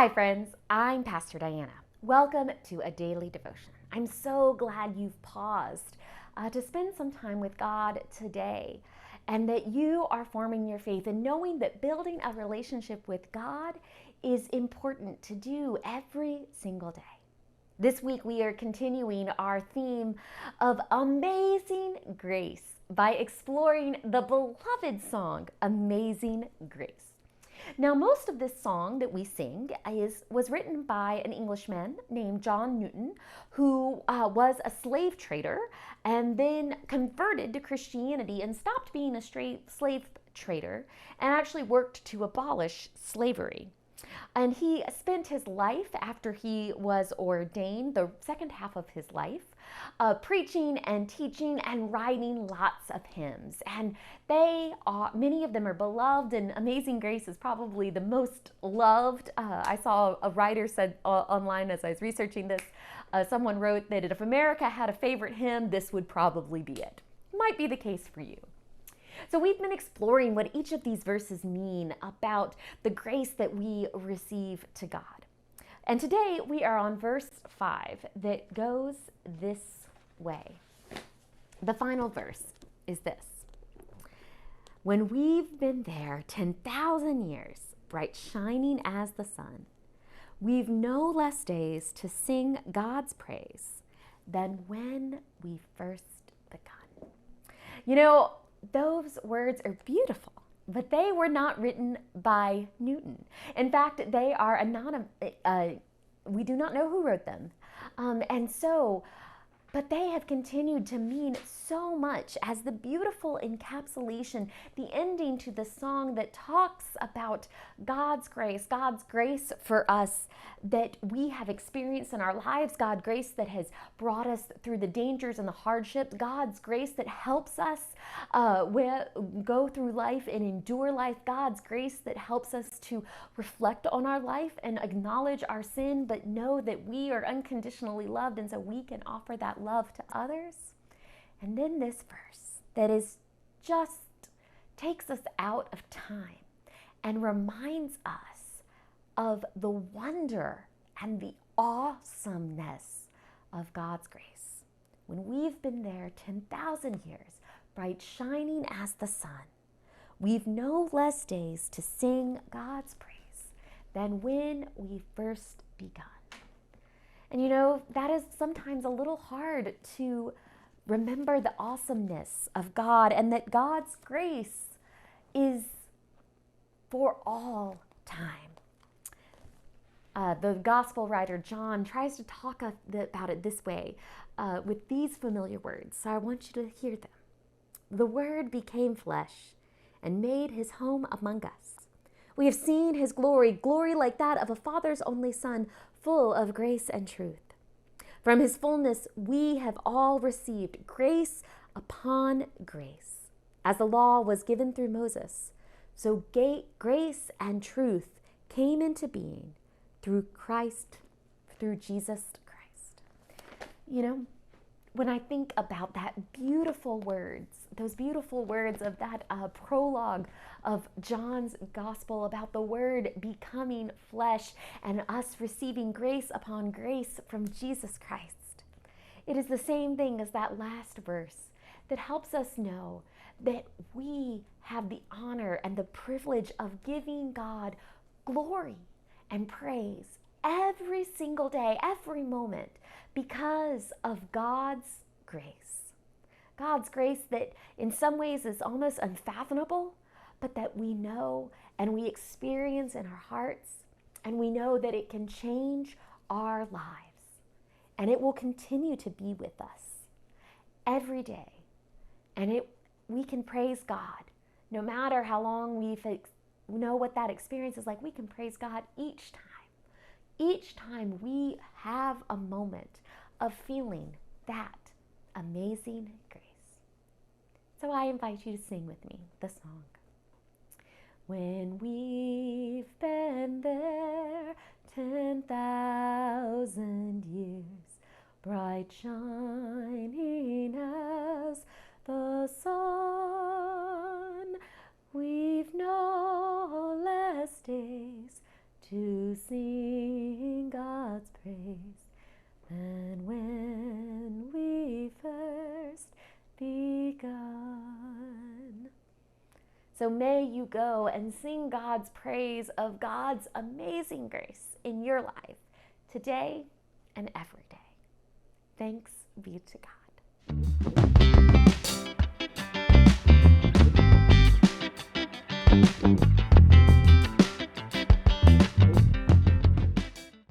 Hi, friends. I'm Pastor Diana. Welcome to a daily devotion. I'm so glad you've paused to spend some time with God today and that you are forming your faith and knowing that building a relationship with God is important to do every single day. This week, we are continuing our theme of Amazing Grace by exploring the beloved song, Amazing Grace. Now, most of this song that we sing was written by an Englishman named John Newton, who was a slave trader and then converted to Christianity and stopped being a slave trader and actually worked to abolish slavery. And he spent his life after he was ordained, the second half of his life, preaching and teaching and writing lots of hymns. And many of them are beloved, and Amazing Grace is probably the most loved. I saw a writer said online as I was researching this, someone wrote that if America had a favorite hymn, this would probably be it. Might be the case for you. So we've been exploring what each of these verses mean about the grace that we receive to God. And today we are on verse 5 that goes this way. The final verse is this. When we've been there 10,000 years, bright shining as the sun, we've no less days to sing God's praise than when we first begun. You know, those words are beautiful, but they were not written by Newton. In fact, they are anonymous. We do not know who wrote them. But they have continued to mean so much as the beautiful encapsulation, the ending to the song that talks about God's grace for us that we have experienced in our lives, God's grace that has brought us through the dangers and the hardships, God's grace that helps us go through life and endure life, God's grace that helps us to reflect on our life and acknowledge our sin, but know that we are unconditionally loved, and so we can offer that love to others. And then this verse that is just takes us out of time and reminds us of the wonder and the awesomeness of God's grace. When we've been there 10,000 years, bright shining as the sun, we've no less days to sing God's praise than when we first begun. And you know, that is sometimes a little hard to remember the awesomeness of God and that God's grace is for all time. The gospel writer John tries to talk about it this way with these familiar words, so I want you to hear them. The Word became flesh and made his home among us. We have seen his glory, glory like that of a Father's only Son, full of grace and truth. From his fullness we have all received grace upon grace. As the law was given through Moses, so grace and truth came into being through Jesus Christ. You know, when I think about those beautiful words of that prologue of John's gospel about the Word becoming flesh and us receiving grace upon grace from Jesus Christ, it is the same thing as that last verse that helps us know that we have the honor and the privilege of giving God glory and praise every single day, every moment, because of God's grace. God's grace that in some ways is almost unfathomable, but that we know and we experience in our hearts, and we know that it can change our lives, and it will continue to be with us every day. And we can praise God no matter how long we know what that experience is like. We can praise God each time. Each time we have a moment of feeling that amazing grace. So I invite you to sing with me the song. When we've been there 10,000 years, bright shining as the sun, we've no less days to sing God's praise than when we first begun. So may you go and sing God's praise of God's amazing grace in your life today and every day. Thanks be to God.